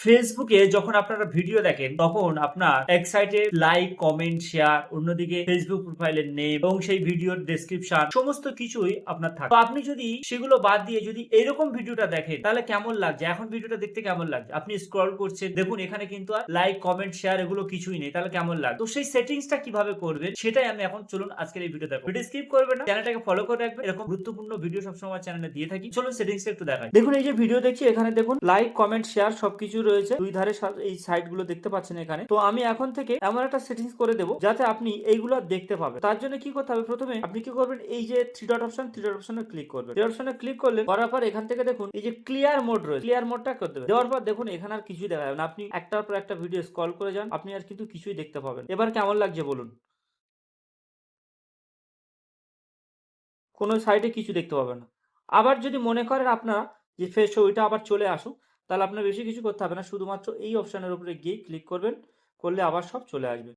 ফেসবুকে যখন আপনারা ভিডিও দেখেন তখন আপনার এক সাইডে লাইক, কমেন্ট, শেয়ার, অন্যদিকে ফেসবুক প্রোফাইলের নেম এবং সেই ভিডিওর ডেসক্রিপশন সমস্ত কিছুই আপনার থাকে। তো আপনি যদি সেগুলো বাদ দিয়ে যদি এরকম ভিডিওটা দেখেন তাহলে কেমন লাগছে? এখন ভিডিওটা দেখতে কেমন লাগছে? আপনি স্ক্রল করছেন, দেখুন এখানে কিন্তু আর লাইক, কমেন্ট, শেয়ার এগুলো কিছুই নেই। তাহলে কেমন লাগছে? তো সেই সেটিংসটা কিভাবে করবেন সেটাই আমি এখন চলুন আজকের এই ভিডিও দেখো। ভিডিও স্কিপ করবেন না, চ্যানেলটাকে ফলো করে রাখবেন। এরকম গুরুত্বপূর্ণ ভিডিও সবসময় চ্যানেলে দিয়ে থাকি। চলুন সেটিংসটা একটু দেখাই। দেখুন এই যে ভিডিও দেখছি এখানে দেখুন লাইক, কমেন্ট, শেয়ার সবকিছু রয়েছে। দুই ধারে এই সাইট গুলো দেখতে পাচ্ছেন এখানে। তো আমি এখন থেকে এমন একটা সেটিংস করে দেবো যাতে আপনি এইগুলো দেখতে পাবেন। তার জন্য কি করতে হবে? প্রথমে আপনি কি করবেন? এই যে থ্রি ডট অপশনে ক্লিক করবেন। থ্রি ডট অপশনে ক্লিক করলে করার পর এখান থেকে দেখুন এই যে ক্লিয়ার মোড রয়েছে, ক্লিয়ার মোডটা করে দেবেন। দেওয়ার পর দেখুন এখানে আর কিছুই দেখা যাবে না। আপনি একটার পর একটা ভিডিও স্ক্রল করে যান, আপনি আর কিন্তু কিছুই দেখতে পাবেন। এবার কেমন লাগছে বলুন? কোনো সাইটে কিছু দেখতে পাবেন না। আবার যদি মনে করেন আপনারা যে ওইটা আবার চলে আসুক, তাহলে আপনার বেশি কিছু করতে হবে না। শুধুমাত্র এই অপশনের উপরে গিয়ে ক্লিক করবেন, করলে আবার সব চলে আসবে।